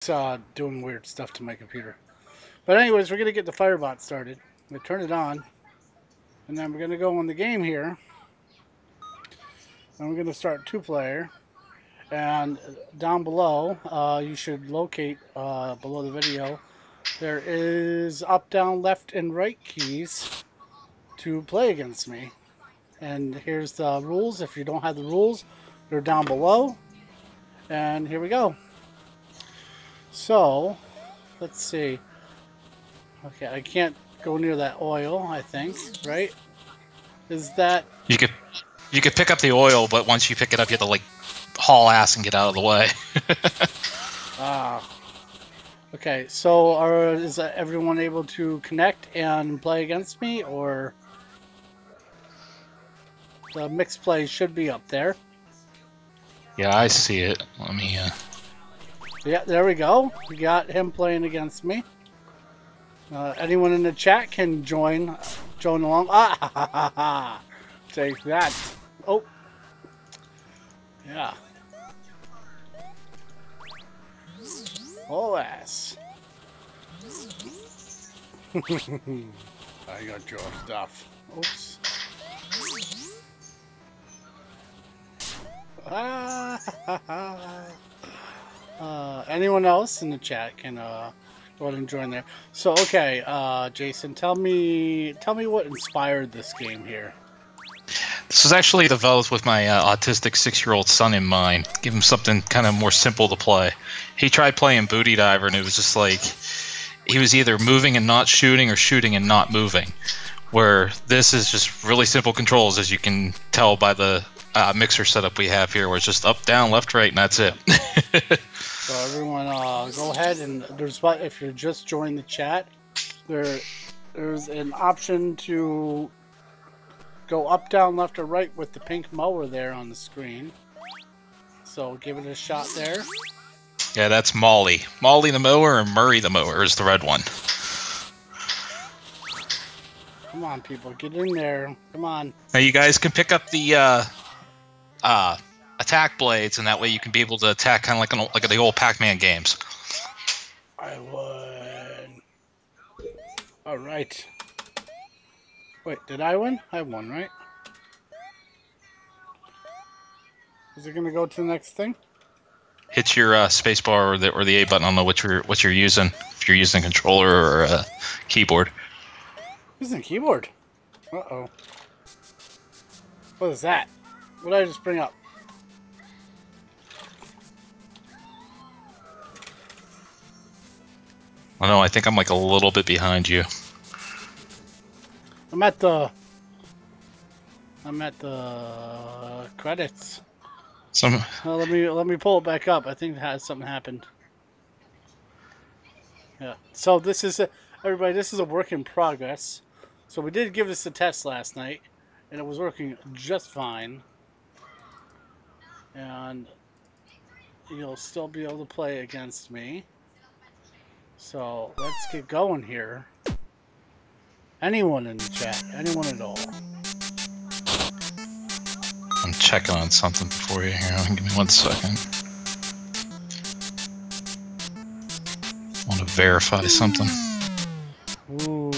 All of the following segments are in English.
Doing weird stuff to my computer. But anyways, we're gonna get the Firebot started. We turn it on, and then we're gonna go in the game here, and we're gonna start two-player. And down below, you should locate below the video. There is up, down, left, and right keys to play against me. And here's the rules. If you don't have the rules, they're down below. And here we go. So, let's see. Okay, I can't go near that oil, I think, right? Is that... You could pick up the oil, but once you pick it up, you have to, like, haul ass and get out of the way. Okay, so is everyone able to connect and play against me, or... The MixPlay should be up there. Yeah, I see it. Let me, Yeah, there we go. We got him playing against me. Anyone in the chat can join along. Ah, ha, ha, ha, ha. Take that. Oh. Yeah. Oh, ass. I got your stuff. Oops. Anyone else in the chat can go ahead and join there. So okay, Jason, tell me what inspired this game here. This was actually developed with my autistic 6-year-old son in mind. Give him something kind of more simple to play. He tried playing Booty Diver, and it was just like he was either moving and not shooting or shooting and not moving. Where this is just really simple controls, as you can tell by the mixer setup we have here, where it's just up, down, left, right, and that's it. So everyone, go ahead and if you're just joining the chat, there's an option to go up, down, left, or right with the pink mower there on the screen. So give it a shot there. Yeah, that's Molly. Molly the mower, and Murray the mower is the red one. Come on, people, get in there. Come on. Now you guys can pick up the attack blades, and that way you can be able to attack kind of like the old Pac-Man games. I won. All right. Wait, did I win? I won, right? Is it gonna go to the next thing? Hit your spacebar or the A button. I don't know what you're using. If you're using a controller or a keyboard. Using a keyboard. Uh-oh. What is that? What did I just bring up? I know. I think I'm like a little bit behind you. I'm at the credits. Let me pull it back up. I think something happened. Yeah. So this is everybody. This is a work in progress. So we did give this a test last night, and it was working just fine. And you'll still be able to play against me. So let's get going here. Anyone in the chat, anyone at all. I'm checking on something before you here. Give me 1 second. I want to verify something. Ooh,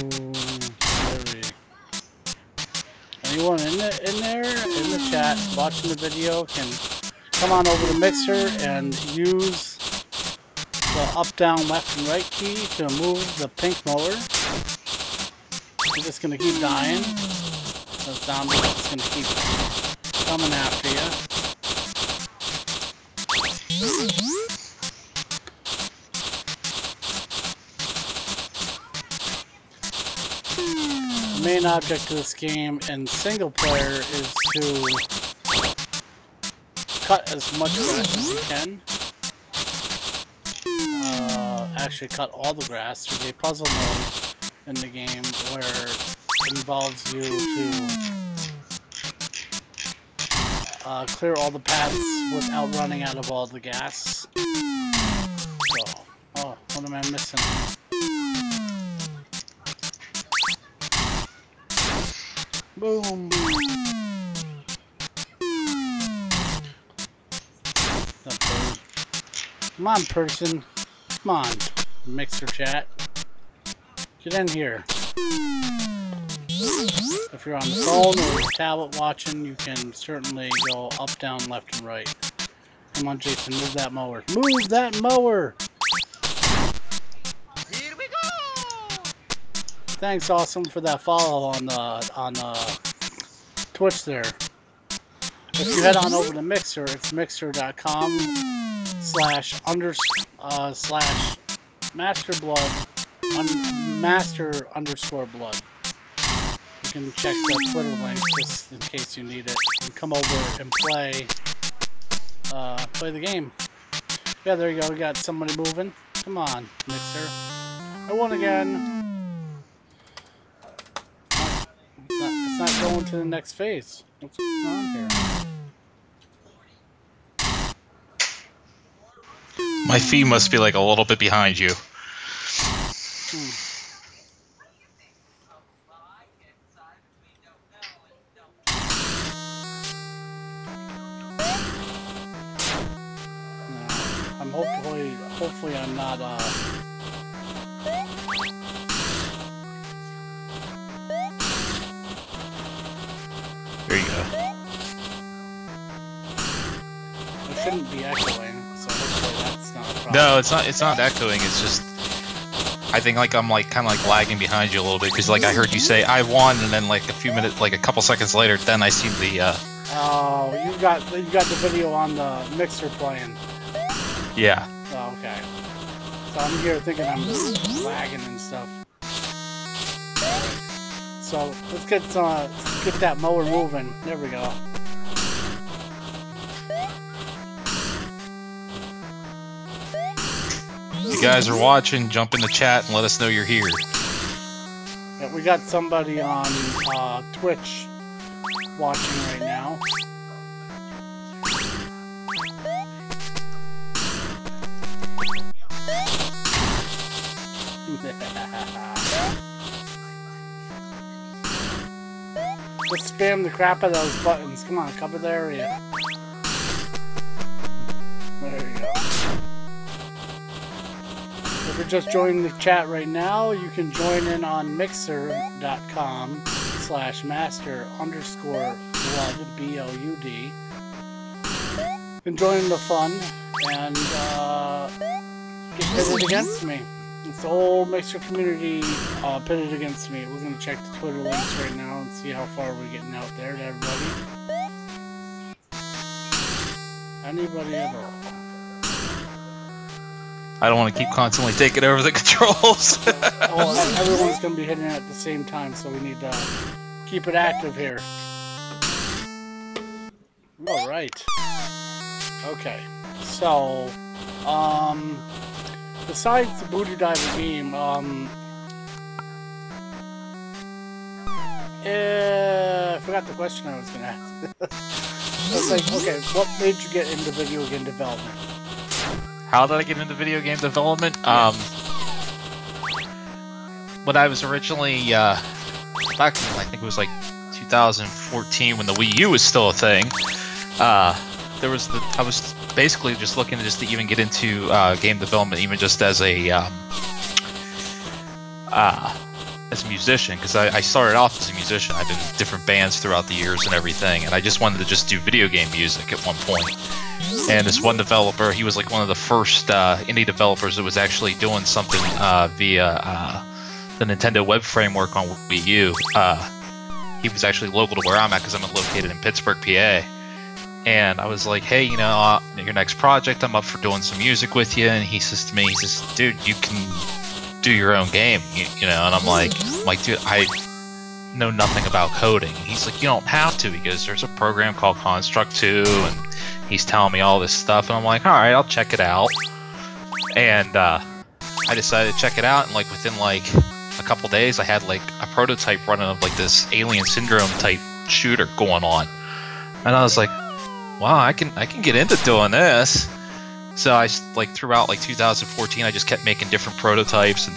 scary. Anyone in the chat watching the video can come on over to Mixer and use the up, down, left, and right key to move the pink mower. You're just gonna keep dying. The zombie is gonna keep coming after you. The main object of this game in single player is to cut as much grass as you can. Actually cut all the grass. There's a puzzle mode in the game where it involves you to clear all the paths without running out of all the gas. So, oh, what am I missing? Boom! Come on, person. Come on, Mixer chat. Get in here. If you're on the phone or tablet watching, you can certainly go up, down, left, and right. Come on, Jason, move that mower. Move that mower! Here we go! Thanks, Awesome, for that follow on Twitch there. If you head on over to Mixer, it's mixer.com/master_blood. You can check the Twitter link just in case you need it, and come over and play the game. Yeah, there you go. We got somebody moving. Come on, Mixer. I won again. It's not going to the next phase. What's going on here? My feed must be like a little bit behind you. I'm hopefully I'm not There you go. It shouldn't be echoing, so hopefully that's not a problem. No, it's not echoing. It's just I think like I'm like kind of like lagging behind you a little bit because like I heard you say I won, and then like a few minutes, like a couple seconds later, then I seen the. Oh, you got the video on the Mixer playing. Yeah. Oh, okay. So I'm here thinking I'm lagging and stuff. So let's get that mower moving. There we go. If you guys are watching, jump in the chat and let us know you're here. Yeah, we got somebody on Twitch watching right now. Let's spam the crap out of those buttons. Come on, cover the area. There you go. If you're just joining the chat right now, you can join in on mixer.com/master_blood, BLUD. And join in the fun and get pitted against me. It's the whole Mixer community pitted against me. We're going to check the Twitter links right now and see how far we're getting out there to everybody. Anybody at all. I don't want to keep constantly taking over the controls. Oh, everyone's going to be hitting it at the same time, so we need to keep it active here. Alright. Okay. So, besides the Booty Diver game, I forgot the question I was going to ask. I was like, okay, what made you get into video game development? How did I get into video game development? When I was originally, back in, I think it was like 2014 when the Wii U was still a thing, I was basically just looking to even get into game development, even just as a musician, because I started off as a musician. I've been in different bands throughout the years and everything, and I just wanted to just do video game music at one point. And this one developer, he was like one of the first indie developers that was actually doing something via the Nintendo Web Framework on Wii U. He was actually local to where I'm at because I'm located in Pittsburgh, PA. And I was like, hey, you know, your next project, I'm up for doing some music with you. And he says to me, he says, dude, you can do your own game, you know. And I'm like, dude, I know nothing about coding. And he's like, you don't have to. He goes, there's a program called Construct 2, and he's telling me all this stuff. And I'm like, all right, I'll check it out. And I decided to check it out, and like within like a couple days, I had like a prototype running of like this Alien Syndrome type shooter going on. And I was like, wow, I can get into doing this. So I like throughout like 2014, I just kept making different prototypes.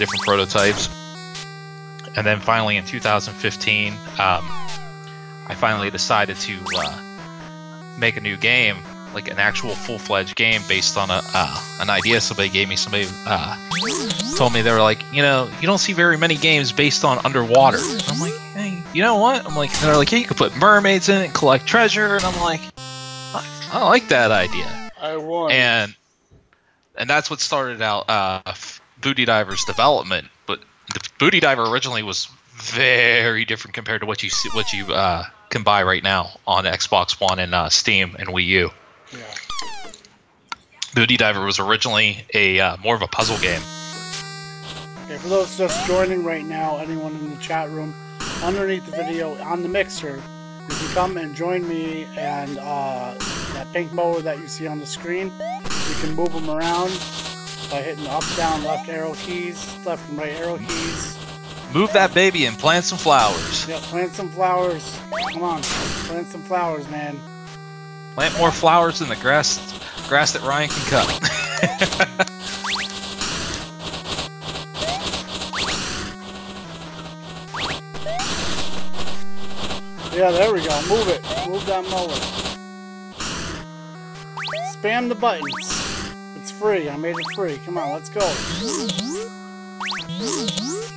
And then finally in 2015, I finally decided to make a new game. like an actual full-fledged game based on an idea somebody gave me. Somebody told me, they were like, you know, you don't see very many games based on underwater. I'm like, hey, you know what? I'm like, they're like, hey, you could put mermaids in it, and collect treasure, and I'm like, I like that idea. I won. And that's what started out Booty Diver's development. But the Booty Diver originally was very different compared to what you can buy right now on Xbox One and Steam and Wii U. Yeah. Booty Diver was originally a more of a puzzle game. Okay, for those just joining right now, anyone in the chat room, underneath the video on the mixer, you can come and join me, and that pink mower that you see on the screen, you can move them around by hitting the up, down, left arrow keys, left and right arrow keys. Move that baby and plant some flowers. Yeah, plant some flowers. Come on, plant some flowers, man. Plant more flowers than the grass that Ryan can cut. Yeah, there we go. Move it. Move that mower. Spam the buttons. It's free. I made it free. Come on, let's go.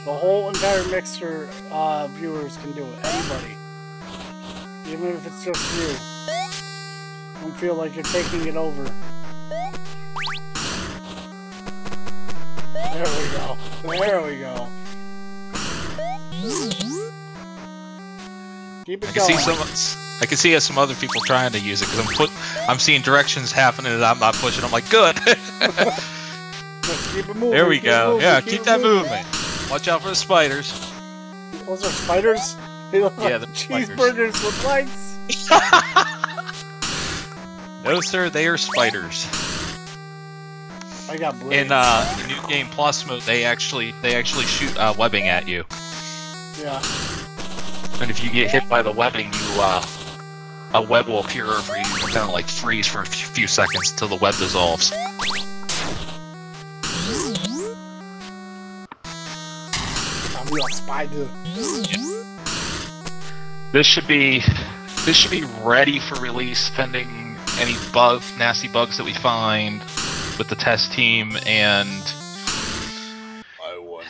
The whole entire mixer viewers can do it. Anybody. Even if it's just you. Don't feel like you're taking it over. There we go. There we go. Keep it going. I can see some other people trying to use it because I'm seeing directions happening that I'm not pushing. I'm like, good. Keep it moving. There we go. Yeah, keep that moving. Watch out for the spiders. Those are spiders? They look like the cheeseburgers with legs. No, sir, they are spiders. I got blades. In the New Game Plus mode, they actually shoot webbing at you. Yeah. And if you get hit by the webbing, a web will appear over you. You kind of like freeze for a few seconds until the web dissolves. I'm real spider. This should be ready for release, pending any nasty bugs that we find with the test team and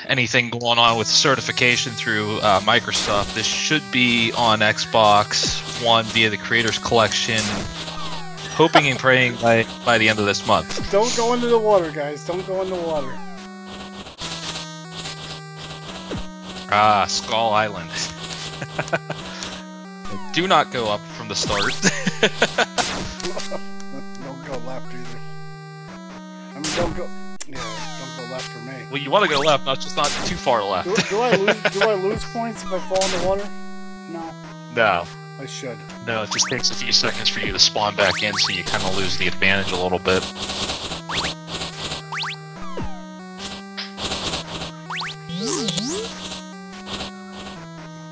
anything going on with certification through Microsoft. This should be on Xbox One via the Creators Collection. Hoping and praying by the end of this month. Don't go into the water, guys. Don't go in the water. Ah, Skull Island. Do not go up from the start. Don't go left either. I mean, don't go left for me. Well, you want to go left, just not too far left. Do I lose points if I fall in the water? No. No. I should. No, it just takes a few seconds for you to spawn back in, so you kind of lose the advantage a little bit.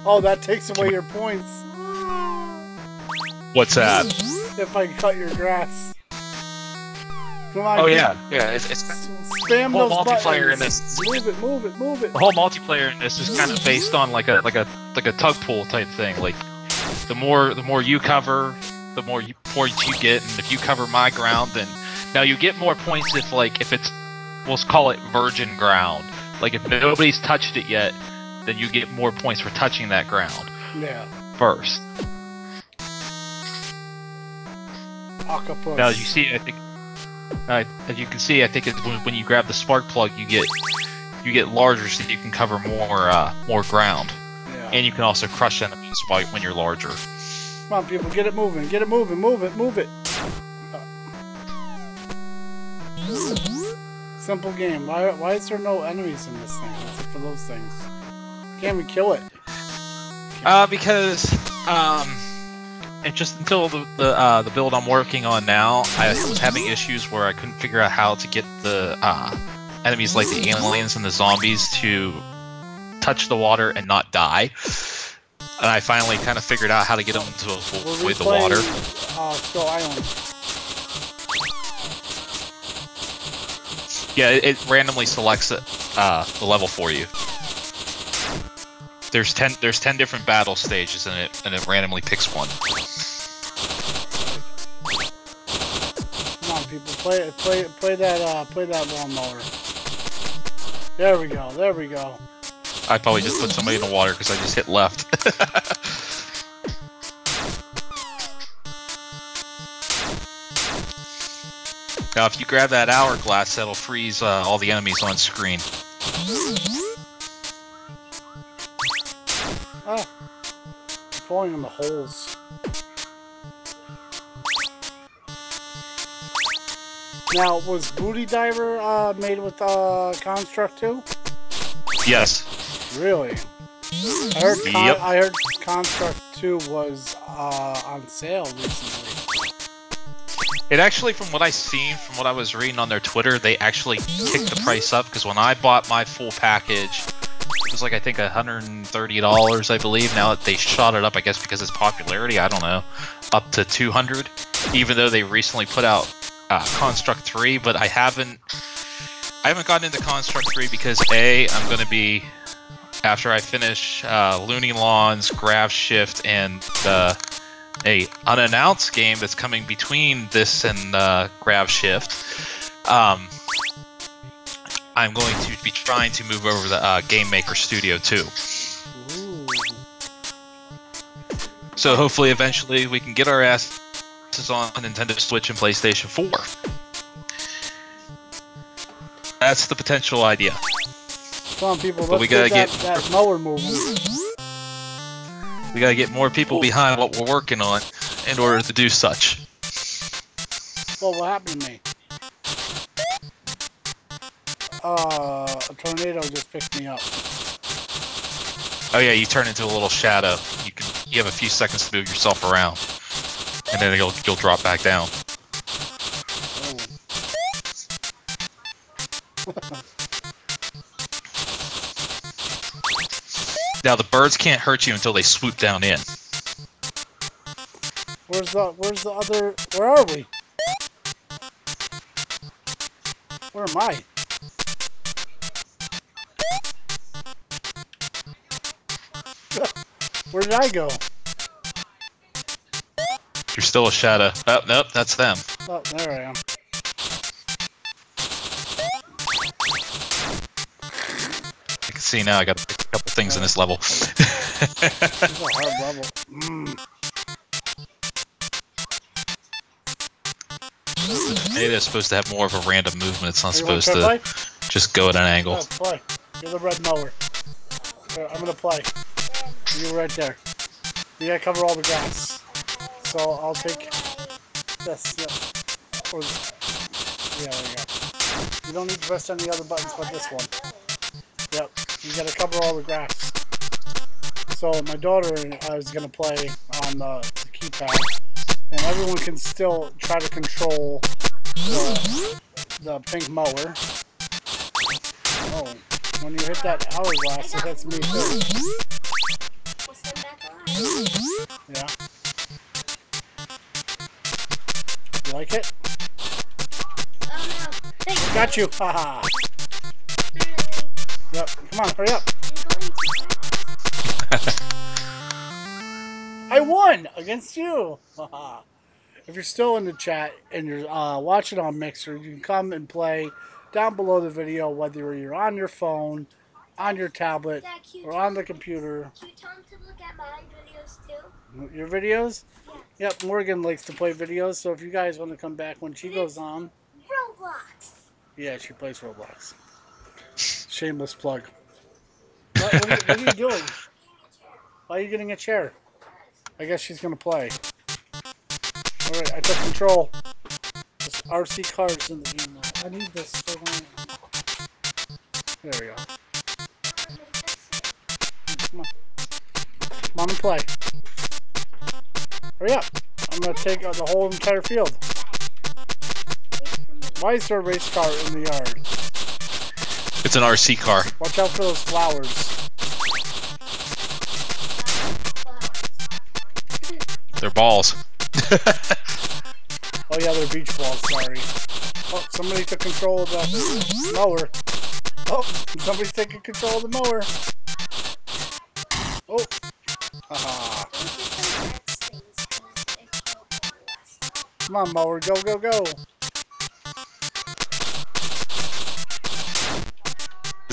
Oh, that takes away your points. What's that? If I cut your grass. Come on. Oh yeah. It's spam whole those multiplayer buttons. in this. Move it. The whole multiplayer in this is kind of based on like a tug pull type thing. Like the more you cover, the more points you get, and if you cover my ground, then now you get more points if it's, we'll call it virgin ground. Like if nobody's touched it yet, then you get more points for touching that ground. Yeah. First. Octopus. Now as you see, I think. As you can see, I think it's when you grab the spark plug, you get larger, so you can cover more ground, yeah. And you can also crush enemies when you're larger. Come on, people, get it moving, move it. Simple game. Why is there no enemies in this thing except for those things? Can't even kill it. Because and just until the build I'm working on now, I was having issues where I couldn't figure out how to get the enemies like the aliens and the zombies to touch the water and not die. And I finally kind of figured out how to get them to avoid the water. Skull Island. Yeah, it randomly selects the level for you. There's 10 different battle stages in it, and it randomly picks one. people. Play that lawnmower. There we go. There we go. I probably just put somebody in the water because I just hit left. Now, if you grab that hourglass, that'll freeze all the enemies on screen. Oh, I'm falling in the holes. Now, was Booty Diver made with Construct 2? Yes. Really? I heard Construct 2 was on sale recently. It actually, from what I seen, from what I was reading on their Twitter, they actually kicked the price up, because when I bought my full package, it was like, I think, $130, I believe. Now they shot it up, I guess because of its popularity, I don't know, up to $200, even though they recently put out Construct 3, but I haven't gotten into Construct 3 because A, I'm going to be, after I finish Loony Lawns, Grav Shift, and a unannounced game that's coming between this and Grav Shift, I'm going to be trying to move over to the Game Maker Studio 2. Ooh. So hopefully eventually we can get our asses on Nintendo Switch and PlayStation 4. That's the potential idea. Come on, people, But let's get that mower moving. We gotta get more people behind what we're working on in order to do such. Well, what happened to me? A tornado just picked me up. Oh yeah, you turn into a little shadow. You have a few seconds to move yourself around, and then you'll drop back down. Oh. Now the birds can't hurt you until they swoop down in. Where's the other? Where are we? Where am I? Where did I go? You're still a shadow. Oh, nope, that's them. Oh, there I am. I can see now I got to pick a couple things in this level. This is a hard level. It is supposed to have more of a random movement. It's not Hey, supposed to just go at an angle. Oh, play. You're the red mower. Here, I'm gonna play. You're right there. You gotta cover all the grass. So I'll take this. Yeah. Or, yeah, there you go. You don't need to press any other buttons but this one. Yep. You gotta cover all the grass. So my daughter is gonna play on the keypad, and everyone can still try to control the pink mower. Oh, when you hit that hourglass, it hits me too. Yeah. You like it? Oh no. Got you! Haha! Yep, come on, hurry up! I won! Against you! Haha! If you're still in the chat and you're watching on Mixer, you can come and play down below the video, whether you're on your phone, on your tablet, or on the computer. Can you tell him to look at my videos too? Your videos? Yeah. Yep, Morgan likes to play videos, so if you guys want to come back when she goes on. Roblox. Yeah, she plays Roblox. Shameless plug. What are you doing? Why are you getting a chair? I guess she's going to play. Alright, I took control. There's RC cars in the game now. I need this. There we go. Come on. Come on and play. Hurry up. I'm going to take the whole entire field. Why is there a race car in the yard? It's an RC car. Watch out for those flowers. They're balls. Oh yeah, they're beach balls, sorry. Oh, somebody took control of the mower. Oh, somebody's taking control of the mower. Oh. Haha. Come on, mower, go, go, go.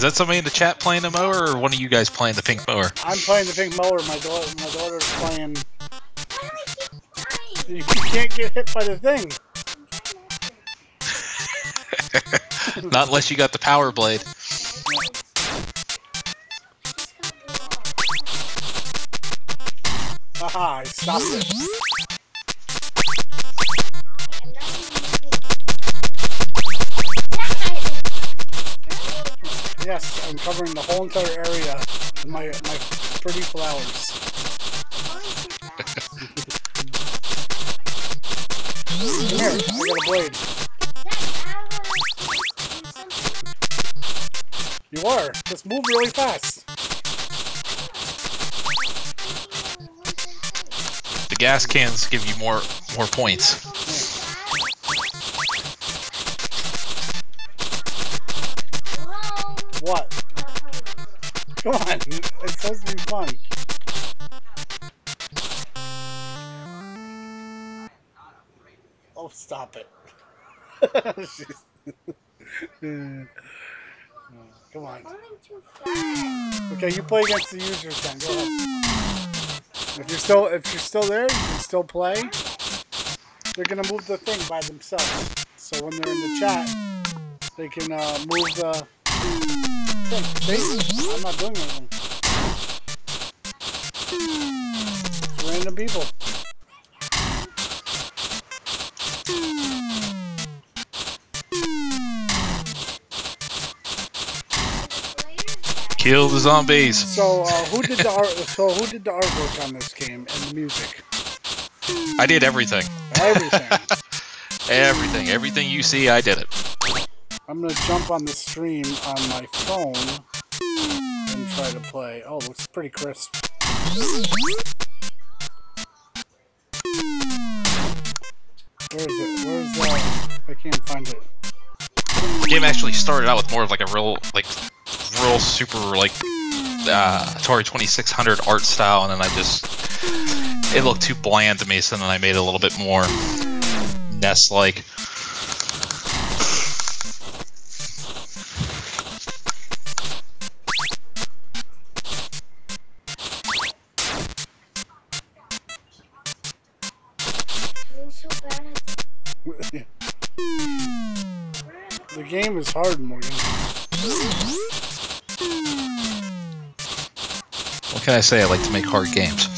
Is that somebody in the chat playing the mower, or one of you guys playing the pink mower? I'm playing the pink mower. My daughter's playing. You can't get hit by the thing. Not unless you got the power blade. Haha, I stopped it. Yes, I'm covering the whole entire area with my pretty flowers. Come here, I got a blade. You are. Just move really fast. The gas cans give you more points. What? Come on, it's supposed to be fun. Oh, stop it. Come on. Okay, you play against the users then. Go ahead. If you're still there, you can still play. They're gonna move the thing by themselves. So when they're in the chat, they can move the thing. See? I'm not doing anything. It's random people. Kill the zombies. So who did the artwork on this game and the music? I did everything. Everything. Everything you see, I did it. I'm gonna jump on the stream on my phone and try to play. Oh, looks pretty crisp. Where is it? Where's the? I can't find it. The game actually started out with more of like a real super Atari 2600 art style, and then it looked too bland to me, so then I made it a little bit more NES-like. The game is hard, Morgan. What can I say? I like to make hard games.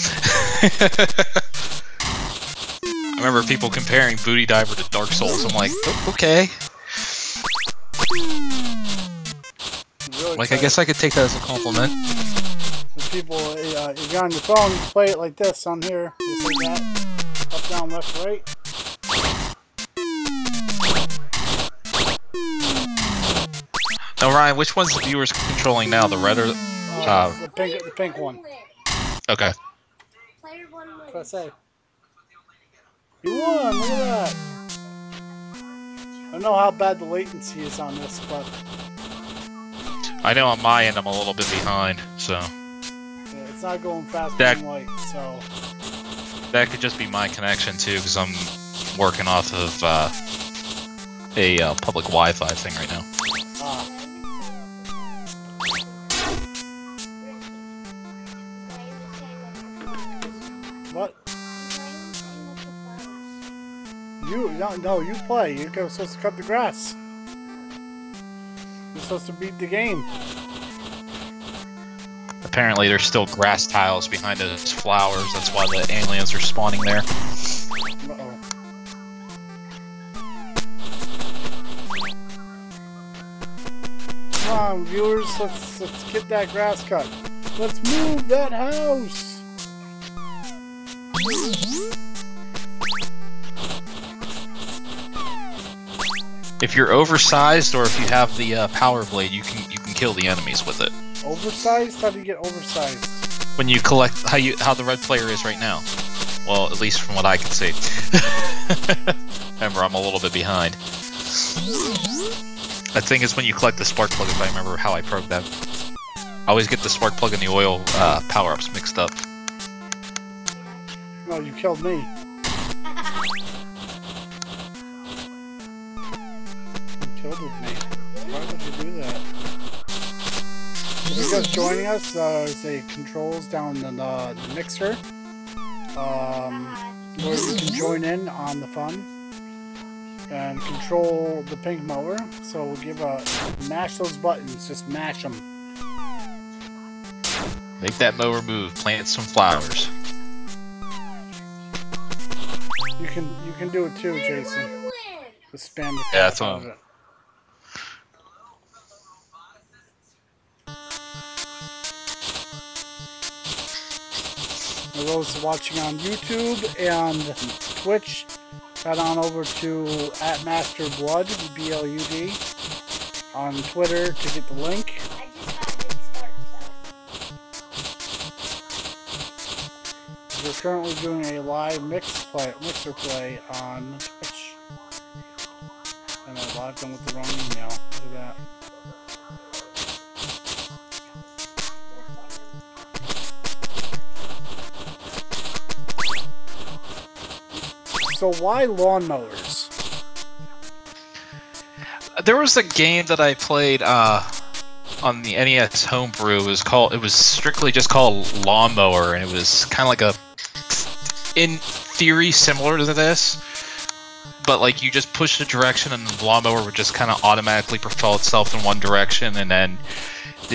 I remember people comparing Booty Diver to Dark Souls. I'm like, okay. Really like, I guess I could take that as a compliment. People, if you're on your phone, you play it like this on here. Just like that. Up, down, left, right. Now, Ryan, which one's the viewers controlling now? The red or the pink one. Okay. What did I say? You won! Look at that! I don't know how bad the latency is on this, but I know on my end I'm a little bit behind, so yeah, it's not going fast and light, so that could just be my connection too, because I'm working off of a public Wi-Fi thing right now. What? No, you play. You're supposed to cut the grass. You're supposed to beat the game. Apparently there's still grass tiles behind those flowers, that's why the aliens are spawning there. Uh-oh. Come on, viewers, let's get that grass cut. Let's move that house! If you're oversized, or if you have the power blade, you can kill the enemies with it. Oversized? How do you get oversized? When you collect how the red player is right now. Well, at least from what I can see. Remember, I'm a little bit behind. I think it's when you collect the spark plug, if I remember how I programmed that. I always get the spark plug and the oil power-ups mixed up. No, you killed me. You killed with me. Why would you do that? you're just joining us, say controls down in the mixer, where you can join in on the fun and control the pink mower. So we'll give mash those buttons, just mash them. Make that mower move. Plant some flowers. You can do it too, Jason. Just spam the Yeah, that's out what of it. For those watching on YouTube and Twitch, head on over to @MasterBlood, BLUD, on Twitter to get the link. We're currently doing a live mixer play on Twitch. And I logged in with the wrong email. Look at that. So why lawnmowers? There was a game that I played on the NES homebrew. It was strictly just called Lawnmower, and it was kind of like in theory similar to this, but like you just push the direction and the lawnmower would just kind of automatically propel itself in one direction, and then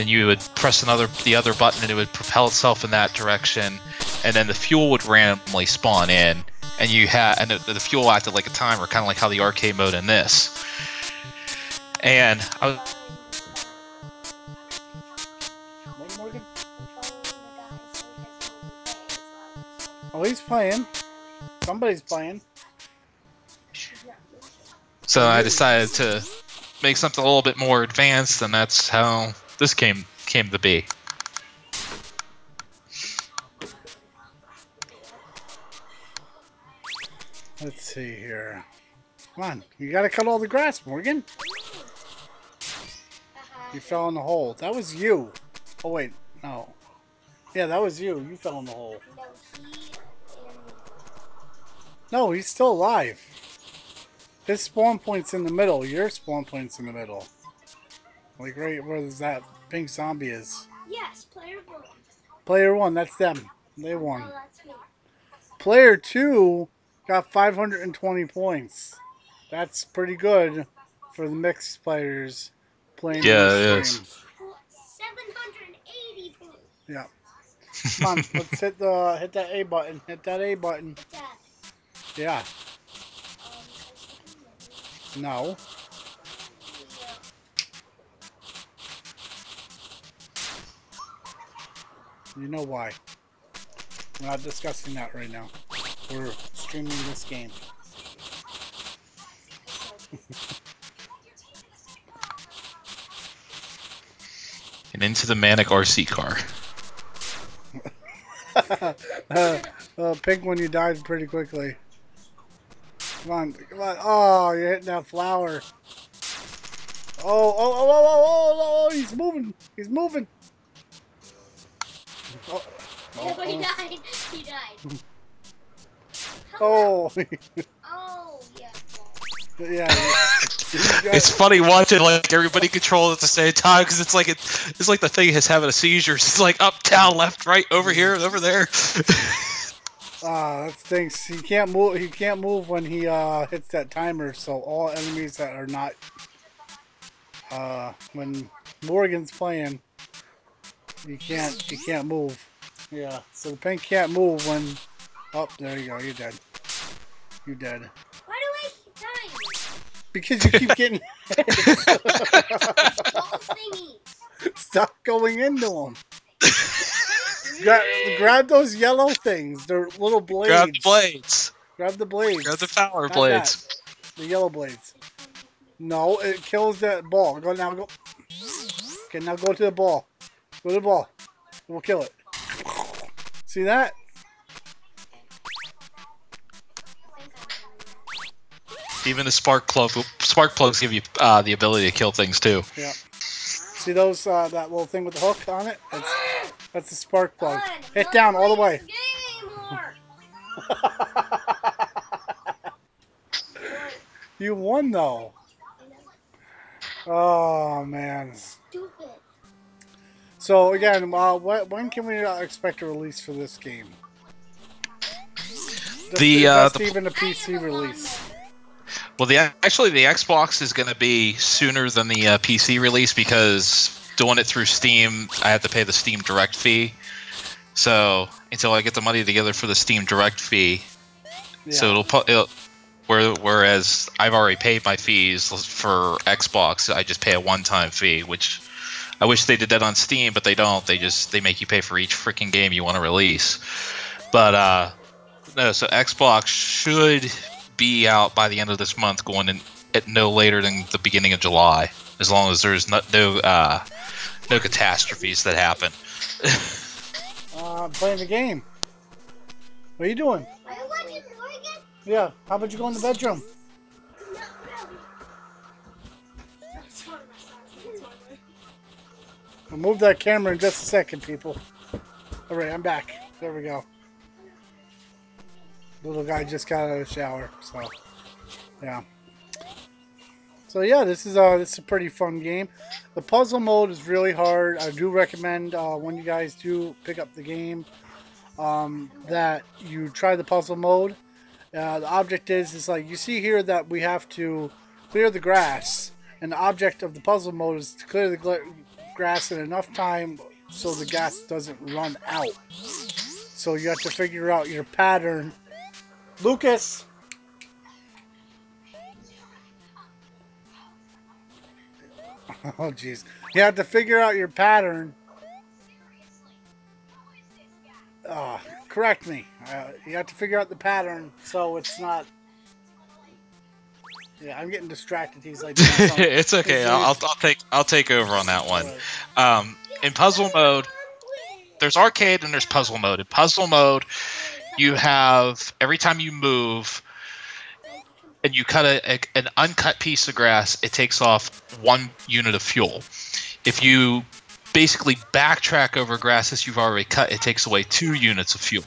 you would press the other button and it would propel itself in that direction, and then the fuel would randomly spawn in, and the fuel acted like a timer, kind of like how the arcade mode in this. And I was Oh, he's playing. Somebody's playing. So I decided to make something a little bit more advanced, and that's how this came to be. Let's see here. Come on, you gotta cut all the grass, Morgan. You fell in the hole. That was you. Oh wait, no. Yeah, that was you. You fell in the hole. No, he's still alive. His spawn point's in the middle. Your spawn point's in the middle. Like right where that pink zombie is. Yes, player 1. Player 1, that's them. They won. Oh, that's me. Player 2 got 520 points. That's pretty good for the mixed players playing. Yeah, it is. 780 points. Yeah. Come on, let's hit that A button. Hit that A button. Yeah. No. You know why. We're not discussing that right now. We're streaming this game. And into the manic RC car. Pink one, you died pretty quickly. Come on, come on. Oh, you're hitting that flower. Oh, he's moving. He's moving. Oh, he died. He died. Oh. Oh, yeah. Yeah. It's funny watching like everybody control at the same time, because it's like the thing is having a seizure. It's like up, down, left, right, over here, over there. That stinks. He can't move. He can't move when he hits that timer. So all enemies that are not when Morgan's playing, he can't move. Yeah. So the pink can't move when. Oh, there you go. You're dead. You're dead. Why do I keep dying? Because you keep getting hit. All thingies. Stop going into them. Grab those yellow things. They're little blades. Grab the blades. Grab the blades. Grab the power Not blades. that. The yellow blades. No, it kills that ball. Go now. Go. Okay, now go to the ball. Go to the ball. We'll kill it. See that? Even the spark plugs give you the ability to kill things too. Yeah. See those that little thing with the hook on it? That's the spark plug. Hit down all the way. You won though. Oh man. Stupid. So again, when can we expect a release for this game? Just even a PC release. Well, actually the Xbox is going to be sooner than the PC release because doing it through Steam, I have to pay the Steam Direct fee. So until I get the money together for the Steam Direct fee, so whereas I've already paid my fees for Xbox, I just pay a one-time fee, which I wish they did that on Steam, but they don't. They make you pay for each freaking game you want to release. But no, so Xbox should be out by the end of this month, going in at no later than the beginning of July, as long as there's no catastrophes that happen. Playing the game. What are you doing? Yeah, how about you go in the bedroom? I'll move that camera in just a second, people. Alright, I'm back. There we go. Little guy just got out of the shower, so yeah. So yeah, this is a pretty fun game. The puzzle mode is really hard. I do recommend when you guys do pick up the game that you try the puzzle mode. The object is like you see here that we have to clear the grass, and the object of the puzzle mode is to clear the grass in enough time so the gas doesn't run out. So you have to figure out your pattern. Lucas! Oh, jeez. You have to figure out your pattern. Correct me. You have to figure out the pattern so it's not... Yeah, I'm getting distracted. He's like... It's okay. I'll take over on that one. In puzzle mode, there's arcade and there's puzzle mode. In puzzle mode, you have, every time you move and you cut an uncut piece of grass, it takes off 1 unit of fuel. If you basically backtrack over grasses you've already cut, it takes away 2 units of fuel.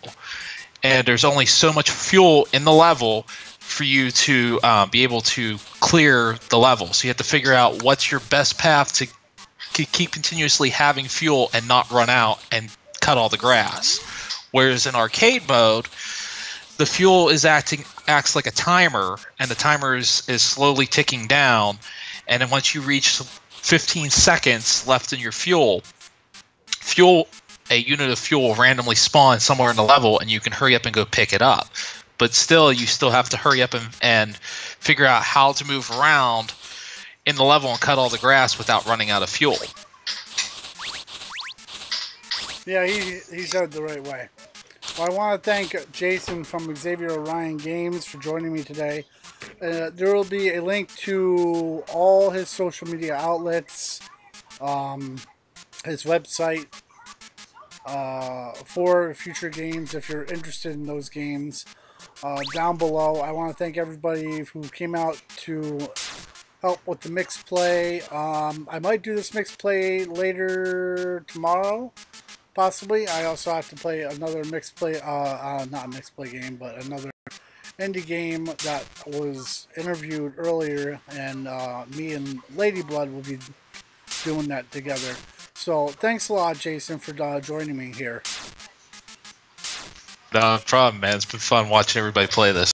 And there's only so much fuel in the level for you to be able to clear the level. So you have to figure out what's your best path to keep continuously having fuel and not run out and cut all the grass. Whereas in arcade mode, the fuel acts like a timer, and the timer is slowly ticking down. And then once you reach 15 seconds left in your fuel, a unit of fuel will randomly spawn somewhere in the level, and you can hurry up and go pick it up. But still, you still have to hurry up and figure out how to move around in the level and cut all the grass without running out of fuel. Yeah, he said it the right way. Well, I want to thank Jason from Xavier Orion Games for joining me today. There will be a link to all his social media outlets, his website, for future games if you're interested in those games, down below. I want to thank everybody who came out to help with the MixPlay. I might do this MixPlay later tomorrow. Possibly. I also have to play another MixPlay, not a MixPlay game, but another indie game that was interviewed earlier, and me and Ladyblood will be doing that together. So, thanks a lot, Jason, for joining me here. No problem, man. It's been fun watching everybody play this.